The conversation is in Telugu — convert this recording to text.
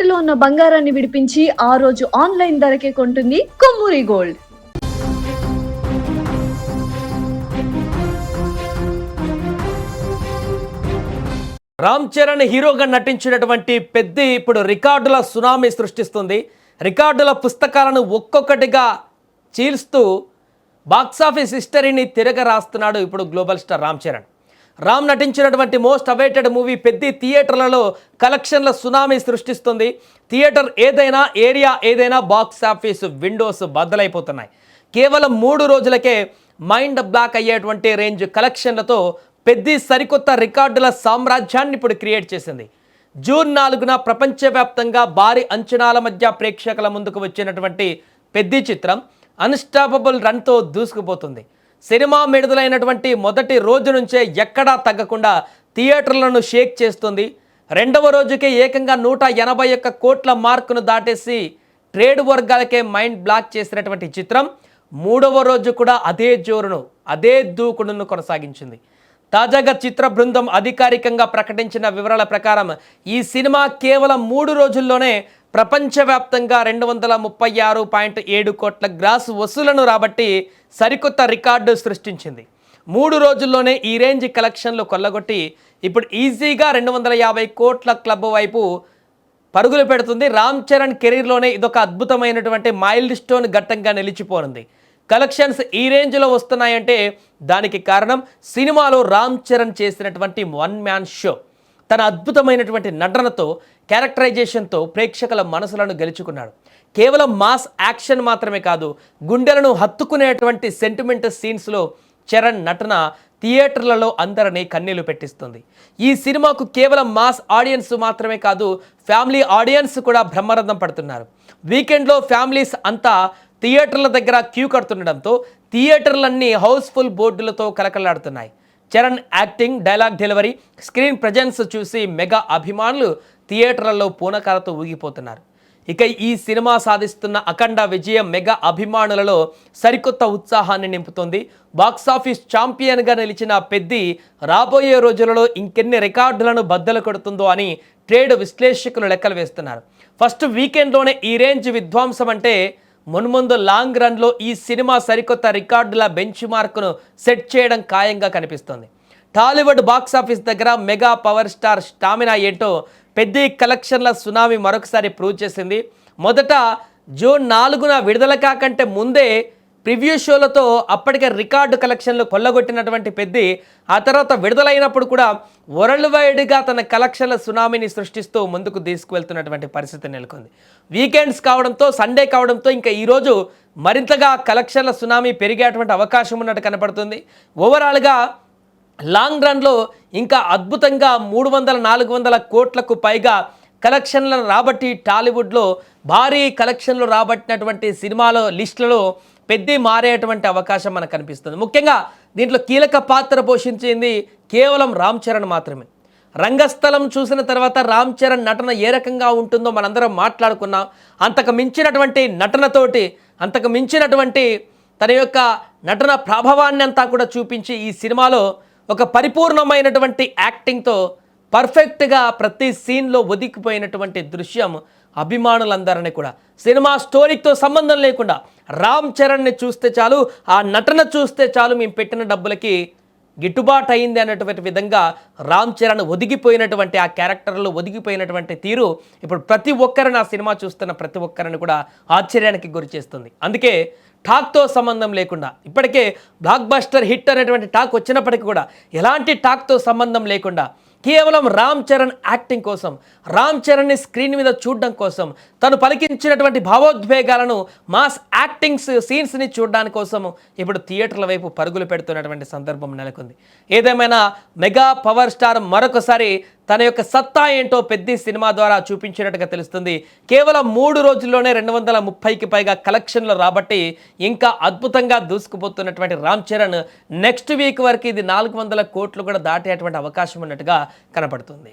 తాకట్టులో ఉన్న బంగారాన్ని విడిపించి ఆ రోజు ఆన్లైన్ ధరకే కొంటుంది కొమ్మూరి గోల్డ్. రామ్ చరణ్ హీరోగా నటించినటువంటి పెద్ద ఇప్పుడు రికార్డుల సునామీ సృష్టిస్తుంది. రికార్డుల పుస్తకాలను ఒక్కొక్కటిగా చీల్స్తూ బాక్సాఫీస్ హిస్టరీని తిరగరాస్తున్నాడు ఇప్పుడు గ్లోబల్ స్టార్ రామ్ చరణ్. రామ్ నటించినటువంటి మోస్ట్ అవైటెడ్ మూవీ పెద్ద థియేటర్లలో కలెక్షన్ల సునామీ సృష్టిస్తుంది. థియేటర్ ఏదైనా, ఏరియా ఏదైనా బాక్సాఫీస్ విండోస్ బద్దలైపోతున్నాయి. కేవలం 3 రోజులకే మైండ్ బ్లాక్ అయ్యేటువంటి రేంజ్ కలెక్షన్లతో పెద్ద సరికొత్త రికార్డుల సామ్రాజ్యాన్ని ఇప్పుడు క్రియేట్ చేసింది. జూన్ 4న ప్రపంచవ్యాప్తంగా భారీ అంచనాల మధ్య ప్రేక్షకుల ముందుకు వచ్చినటువంటి పెద్ద చిత్రం అన్స్టాపబుల్ రన్తో దూసుకుపోతుంది. సినిమా విడుదలైనటువంటి మొదటి రోజు నుంచే ఎక్కడా తగ్గకుండా థియేటర్లను షేక్ చేస్తుంది. 2వ రోజుకే ఏకంగా 181 కోట్ల మార్కును దాటేసి ట్రేడ్ వర్గాలకే మైండ్ బ్లాక్ చేసినటువంటి చిత్రం 3వ రోజు కూడా అదే జోరును, అదే దూకుడును కొనసాగించింది. తాజాగా చిత్ర బృందం అధికారికంగా ప్రకటించిన వివరాల ప్రకారం ఈ సినిమా కేవలం 3 రోజుల్లోనే ప్రపంచవ్యాప్తంగా 236.7 కోట్ల గ్రాస్ వసూలను రాబట్టి సరికొత్త రికార్డు సృష్టించింది. 3 రోజుల్లోనే ఈ రేంజ్ కలెక్షన్లు కొల్లగొట్టి ఇప్పుడు ఈజీగా 250 కోట్ల క్లబ్ వైపు పరుగులు పెడుతుంది. రామ్ చరణ్ కెరీర్లోనే ఇదొక అద్భుతమైనటువంటి మైల్డ్ స్టోన్ ఘట్టంగా నిలిచిపోనుంది. కలెక్షన్స్ ఈ రేంజ్లో వస్తున్నాయంటే దానికి కారణం సినిమాలో రామ్ చరణ్ చేసినటువంటి వన్ మ్యాన్ షో. తన అద్భుతమైనటువంటి నటనతో, క్యారెక్టరైజేషన్తో ప్రేక్షకుల మనసులను గెలుచుకున్నాడు. కేవలం మాస్ యాక్షన్ మాత్రమే కాదు, గుండెలను హత్తుకునేటువంటి సెంటిమెంట్ సీన్స్లో చరణ్ నటన థియేటర్లలో అందరినీ కన్నీళ్లు పెట్టిస్తుంది. ఈ సినిమాకు కేవలం మాస్ ఆడియన్స్ మాత్రమే కాదు, ఫ్యామిలీ ఆడియన్స్ కూడా బ్రహ్మరథం పడుతున్నారు. వీకెండ్లో ఫ్యామిలీస్ అంతా థియేటర్ల దగ్గర క్యూ కడుతుండడంతో థియేటర్లన్నీ హౌస్ఫుల్ బోర్డులతో కలకలాడుతున్నాయి. Charan acting, dialogue delivery, screen presence చూసి మెగా అభిమానులు థియేటర్లలో పూనకాలతో ఊగిపోతున్నారు. ఇక ఈ సినిమా సాధిస్తున్న అఖండ విజయం మెగా అభిమానులలో సరికొత్త ఉత్సాహాన్ని నింపుతోంది. బాక్సాఫీస్ ఛాంపియన్గా నిలిచిన పెద్ది రాబోయే రోజులలో ఇంకెన్ని రికార్డులను బద్దలు కొడుతుందో అని ట్రేడ్ విశ్లేషకులు లెక్కలు వేస్తున్నారు. ఫస్ట్ వీకెండ్లోనే ఈ రేంజ్ విధ్వంసం అంటే మున్ముందు లాంగ్ రన్లో ఈ సినిమా సరికొత్త రికార్డుల బెంచ్ మార్కును సెట్ చేయడం ఖాయంగా కనిపిస్తోంది. టాలీవుడ్ బాక్సాఫీస్ దగ్గర మెగా పవర్ స్టార్ స్టామినా ఏంటో పెద్ద కలెక్షన్ల సునామీ మరొకసారి ప్రూవ్ చేసింది. మొదట జూన్ 4న విడుదల కాకంటే ముందే ప్రివ్యూ షోలతో అప్పటికే రికార్డు కలెక్షన్లు కొల్లగొట్టినటువంటి పెద్ది ఆ తర్వాత విడుదలైనప్పుడు కూడా వరల్డ్ వైడ్గా తన కలెక్షన్ల సునామీని సృష్టిస్తూ ముందుకు తీసుకువెళ్తున్నటువంటి పరిస్థితి నెలకొంది. వీకెండ్స్ కావడంతో, సండే కావడంతో ఇంకా ఈరోజు మరింతగా కలెక్షన్ల సునామీ పెరిగేటువంటి అవకాశం ఉన్నట్టు కనపడుతుంది. ఓవరాల్గా లాంగ్ రన్లో ఇంకా అద్భుతంగా 300-400 కోట్లకు పైగా కలెక్షన్లను రాబట్టి టాలీవుడ్లో భారీ కలెక్షన్లు రాబట్టినటువంటి సినిమాల లిస్టులలో పెద్ద మారేటువంటి అవకాశం మనకు కనిపిస్తుంది. ముఖ్యంగా దీంట్లో కీలక పాత్ర పోషించింది కేవలం రామ్ చరణ్ మాత్రమే. రంగస్థలం చూసిన తర్వాత రామ్ చరణ్ నటన ఏ రకంగా ఉంటుందో మనందరం మాట్లాడుకున్నాం. అంతకు మించినటువంటి నటనతోటి, అంతకు మించినటువంటి తన యొక్క నటన ప్రభావాన్ని అంతా కూడా చూపించి ఈ సినిమాలో ఒక పరిపూర్ణమైనటువంటి యాక్టింగ్తో పర్ఫెక్ట్గా ప్రతి సీన్లో ఒదిగిపోయినటువంటి దృశ్యం అభిమానులందరినీ కూడా సినిమా స్టోరీతో సంబంధం లేకుండా రామ్ చరణ్ని చూస్తే చాలు, ఆ నటన చూస్తే చాలు, మేము పెట్టిన డబ్బులకి గిట్టుబాటు అయింది అన్నటువంటి విధంగా రామ్ చరణ్ ఒదిగిపోయినటువంటి ఆ క్యారెక్టర్లో ఒదిగిపోయినటువంటి తీరు ఇప్పుడు ప్రతి ఒక్కరిని, ఆ సినిమా చూస్తున్న ప్రతి ఒక్కరిని కూడా ఆశ్చర్యానికి గురి చేస్తుంది. అందుకే టాక్తో సంబంధం లేకుండా, ఇప్పటికే బ్లాక్ బస్టర్ హిట్ అనేటువంటి టాక్ వచ్చినప్పటికీ కూడా ఎలాంటి టాక్తో సంబంధం లేకుండా కేవలం రామ్ చరణ్ యాక్టింగ్ కోసం, రామ్ చరణ్ని స్క్రీన్ మీద చూడడం కోసం, తను పలికించినటువంటి భావోద్వేగాలను, మాస్ యాక్టింగ్స్ సీన్స్ని చూడడానికి కోసం ఇప్పుడు థియేటర్ల వైపు పరుగులు పెడుతున్నటువంటి సందర్భం నెలకొంది. ఏదేమైనా మెగా పవర్ స్టార్ మరొకసారి తన యొక్క సత్తా ఏంటో పెద్ద సినిమా ద్వారా చూపించినట్టుగా తెలుస్తుంది. కేవలం 3 రోజుల్లోనే 230కి పైగా కలెక్షన్లు రాబట్టి ఇంకా అద్భుతంగా దూసుకుపోతున్నటువంటి రామ్ చరణ్ నెక్స్ట్ వీక్ వరకు ఇది 400 కోట్లు కూడా దాటేటువంటి అవకాశం ఉన్నట్టుగా కనపడుతుంది.